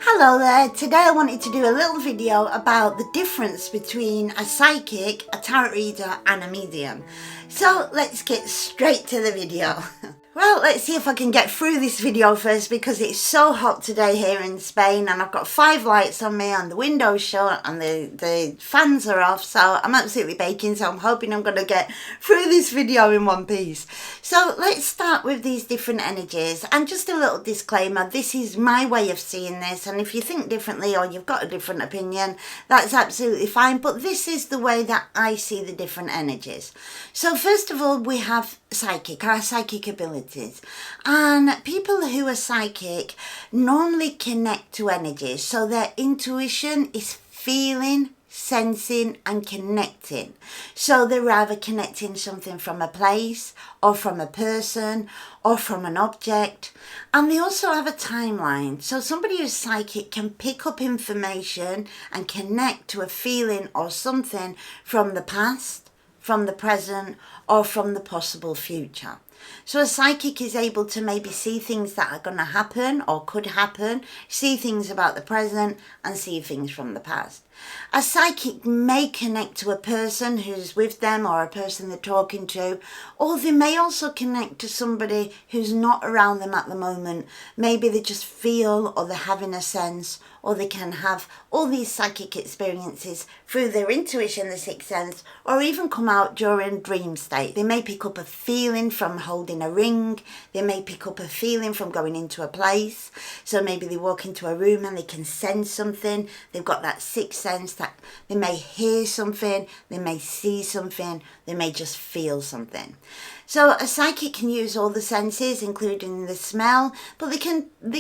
Hello there, today I wanted to do a little video about the difference between a psychic, a tarot reader and a medium. So let's get straight to the video. Well, let's see if I can get through this video first because it's so hot today here in Spain and I've got 5 lights on me and the window's shut and the fans are off, so I'm absolutely baking, so I'm hoping I'm going to get through this video in one piece. So let's start with these different energies, and just a little disclaimer, this is my way of seeing this, and if you think differently or you've got a different opinion, that's absolutely fine, but this is the way that I see the different energies. So first of all, we have our psychic abilities, and people who are psychic normally connect to energies, so their intuition is feeling, sensing and connecting. So they're either connecting something from a place or from a person or from an object, and they also have a timeline. So somebody who's psychic can pick up information and connect to a feeling or something from the past, from the present or from the possible future. So a psychic is able to maybe see things that are going to happen or could happen, see things about the present and see things from the past. A psychic may connect to a person who's with them or a person they're talking to, or they may also connect to somebody who's not around them at the moment. Maybe they just feel, or they're having a sense, or they can have all these psychic experiences through their intuition, the sixth sense, or even come out during dream state. They may pick up a feeling from holding a ring, they may pick up a feeling from going into a place, so maybe they walk into a room and they can sense something, they've got that sixth sense, that they may hear something, they may see something, they may just feel something. So a psychic can use all the senses, including the smell, but they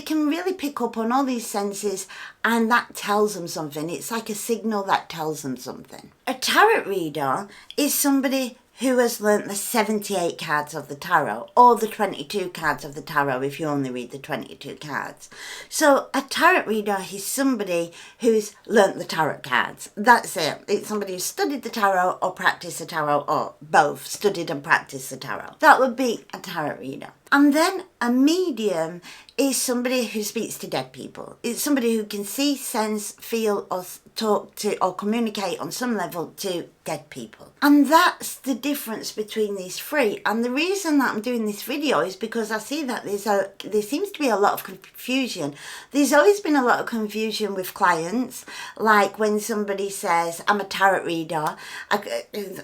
can really pick up on all these senses, and that tells them something. It's like a signal that tells them something. A tarot reader is somebody who has learnt the 78 cards of the tarot, or the 22 cards of the tarot if you only read the 22 cards. So a tarot reader is somebody who's learnt the tarot cards. That's it. It's somebody who's studied the tarot or practiced the tarot, or both, studied and practiced the tarot. That would be a tarot reader. And then a medium is somebody who speaks to dead people. It's somebody who can see, sense, feel or talk to or communicate on some level to dead people. And that's the difference between these three. And the reason that I'm doing this video is because I see that there seems to be a lot of confusion. There's always been a lot of confusion with clients, like when somebody says, I'm a tarot reader,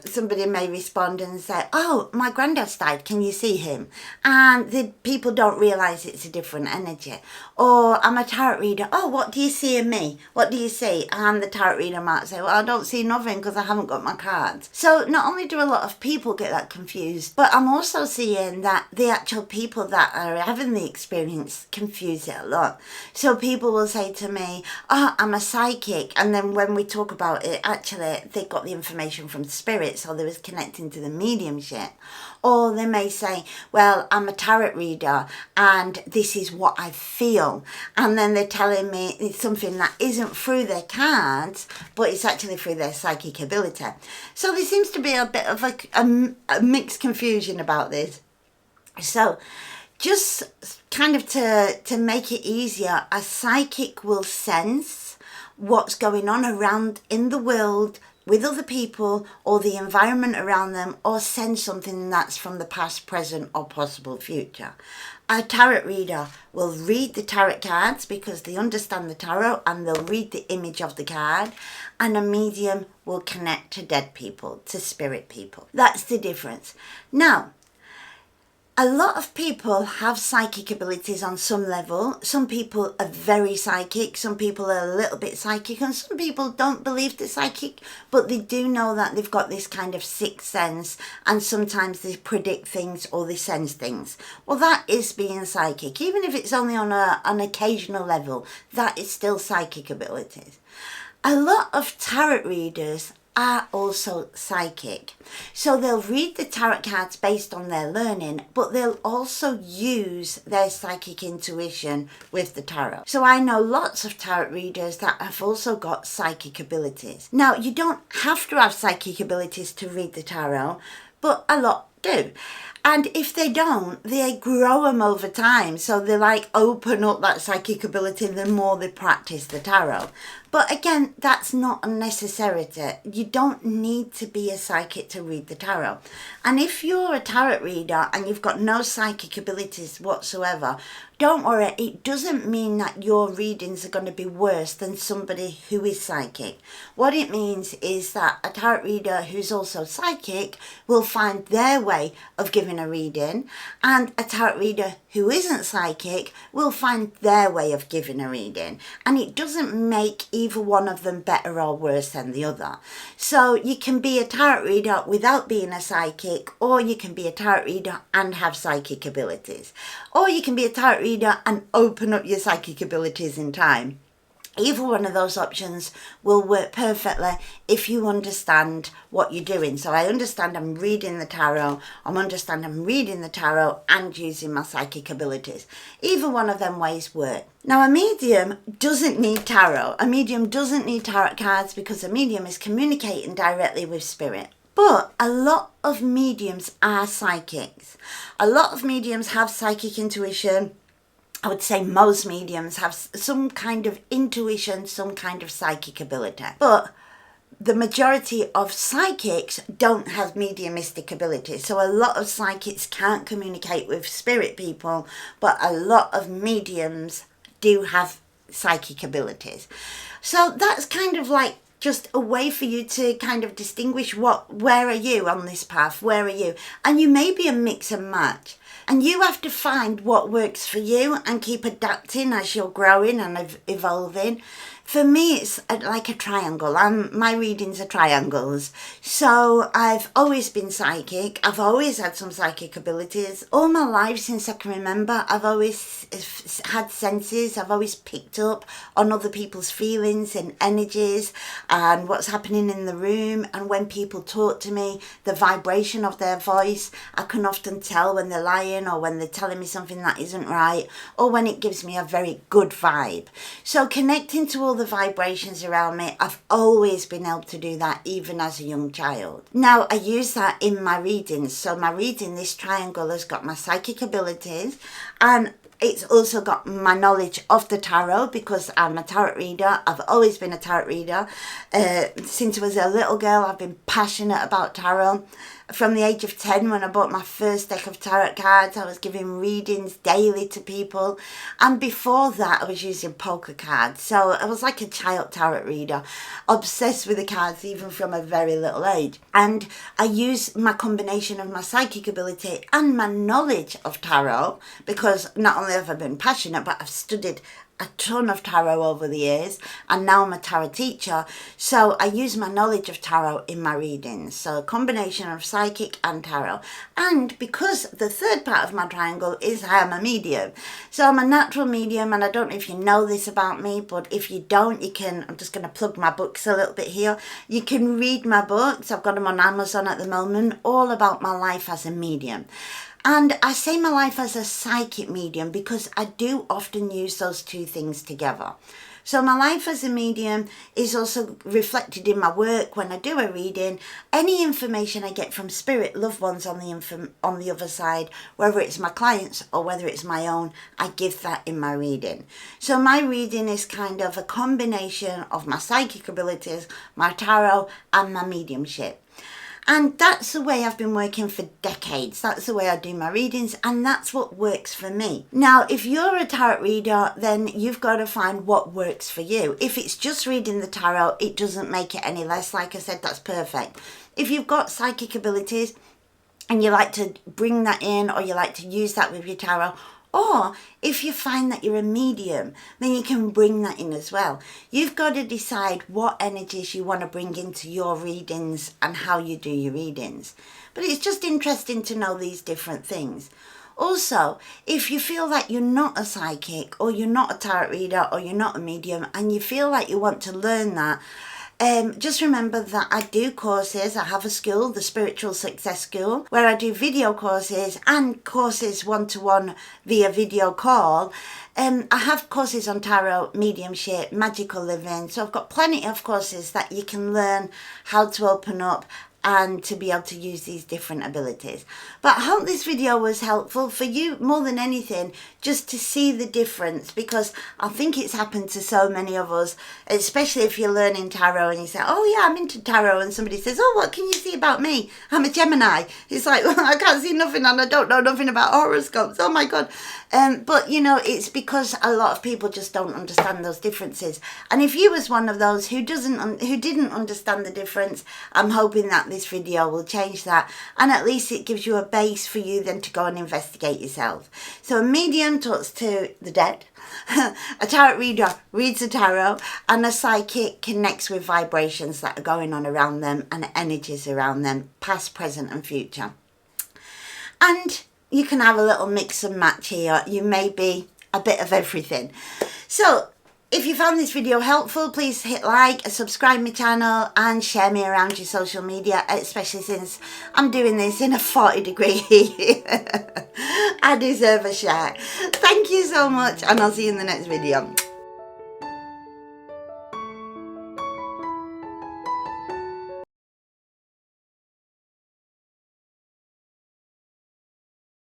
somebody may respond and say, oh, my granddad's died, can you see him? And the people don't realise it's a different energy. Or I'm a tarot reader, oh, what do you see in me? What do you see? And the tarot reader might say, well, I don't see nothing because I haven't got my cards. So not only do a lot of people get that confused, but I'm also seeing that the actual people that are having the experience confuse it a lot. So people will say to me, oh, I'm a psychic, and then when we talk about it, actually they got the information from spirit, so they was connecting to the mediumship. Or they may say, well, I'm a tarot reader and this is what I feel. And then they're telling me it's something that isn't through their cards, but it's actually through their psychic ability. So there seems to be a bit of a mixed confusion about this. So just kind of to make it easier, a psychic will sense what's going on around in the world with other people or the environment around them, or sense something that's from the past, present or possible future. A tarot reader will read the tarot cards because they understand the tarot and they'll read the image of the card, and a medium will connect to dead people, to spirit people. That's the difference. Now, a lot of people have psychic abilities on some level. Some people are very psychic, some people are a little bit psychic, and some people don't believe they're psychic, but they do know that they've got this kind of sixth sense, and sometimes they predict things or they sense things. Well, that is being psychic. Even if it's only on an occasional level, that is still psychic abilities. A lot of tarot readers are also psychic. So they'll read the tarot cards based on their learning, but they'll also use their psychic intuition with the tarot. So I know lots of tarot readers that have also got psychic abilities. Now, you don't have to have psychic abilities to read the tarot, but a lot do. And if they don't, they grow them over time. So they like open up that psychic ability the more they practice the tarot. But again, that's not a necessity. You don't need to be a psychic to read the tarot. And if you're a tarot reader and you've got no psychic abilities whatsoever, don't worry, it doesn't mean that your readings are going to be worse than somebody who is psychic. What it means is that a tarot reader who's also psychic will find their way of giving a reading, and a tarot reader who isn't psychic will find their way of giving a reading. And it doesn't make either one of them better or worse than the other. So you can be a tarot reader without being a psychic, or you can be a tarot reader and have psychic abilities. Or you can be a tarot reader and open up your psychic abilities in time. Either one of those options will work perfectly if you understand what you're doing. So I understand I'm reading the tarot, I'm reading the tarot and using my psychic abilities. Either one of them ways work. Now, a medium doesn't need tarot. A medium doesn't need tarot cards because a medium is communicating directly with spirit. But a lot of mediums are psychics. A lot of mediums have psychic intuition. I would say most mediums have some kind of intuition, some kind of psychic ability. But the majority of psychics don't have mediumistic ability. So a lot of psychics can't communicate with spirit people, but a lot of mediums do have psychic abilities. So that's kind of like just a way for you to kind of distinguish where are you on this path, where are you? And you may be a mix and match. And you have to find what works for you and keep adapting as you're growing and evolving. For me, it's like a triangle. My readings are triangles. So I've always been psychic. I've always had some psychic abilities. All my life since I can remember, I've always had senses. I've always picked up on other people's feelings and energies and what's happening in the room. And when people talk to me, the vibration of their voice, I can often tell when they're lying or when they're telling me something that isn't right, or when it gives me a very good vibe. So connecting to all the vibrations around me, I've always been able to do that even as a young child. Now I use that in my readings. So my reading, this triangle has got my psychic abilities, and it's also got my knowledge of the tarot because I'm a tarot reader. I've always been a tarot reader. Since I was a little girl, I've been passionate about tarot. From the age of 10, when I bought my first deck of tarot cards, I was giving readings daily to people. And before that, I was using poker cards. So I was like a child tarot reader, obsessed with the cards even from a very little age. And I use my combination of my psychic ability and my knowledge of tarot, because not only have I been passionate, but I've studied a ton of tarot over the years, and now I'm a tarot teacher, so I use my knowledge of tarot in my readings. So a combination of psychic and tarot. And because the third part of my triangle is I am a medium, so I'm a natural medium. And I don't know if you know this about me, but if you don't, you can, I'm just going to plug my books a little bit here. You can read my books. I've got them on Amazon at the moment, all about my life as a medium. And I say my life as a psychic medium because I do often use those two things together. So my life as a medium is also reflected in my work when I do a reading. Any information I get from spirit loved ones on the other side, whether it's my clients or whether it's my own, I give that in my reading. So my reading is kind of a combination of my psychic abilities, my tarot and my mediumship. And that's the way I've been working for decades. That's the way I do my readings, and that's what works for me. Now, if you're a tarot reader, then you've got to find what works for you. If it's just reading the tarot, it doesn't make it any less. Like I said, that's perfect. If you've got psychic abilities and you like to bring that in, or you like to use that with your tarot, or if you find that you're a medium, then you can bring that in as well. You've got to decide what energies you want to bring into your readings and how you do your readings. But it's just interesting to know these different things. Also, if you feel that you're not a psychic, or you're not a tarot reader, or you're not a medium, and you feel like you want to learn that, just remember that I do courses. I have a school, the Spiritual Success School, where I do video courses and courses one-to-one via video call. I have courses on tarot, mediumship, magical living. So I've got plenty of courses that you can learn how to open up and to be able to use these different abilities. But I hope this video was helpful for you more than anything, just to see the difference, because I think it's happened to so many of us, especially if you're learning tarot and you say, oh yeah, I'm into tarot, and somebody says, oh, what can you see about me? I'm a Gemini. It's like, well, I can't see nothing and I don't know nothing about horoscopes. Oh my God. But you know, it's because a lot of people just don't understand those differences. And if you was one of those who didn't understand the difference, I'm hoping that this video will change that, and at least it gives you a base for you then to go and investigate yourself. So a medium talks to the dead, a tarot reader reads the tarot, and a psychic connects with vibrations that are going on around them and energies around them, past, present and future. And you can have a little mix and match here. You may be a bit of everything. So if you found this video helpful, please hit like, subscribe my channel and share me around your social media, especially since I'm doing this in a 40-degree heat. I deserve a share. Thank you so much, and I'll see you in the next video.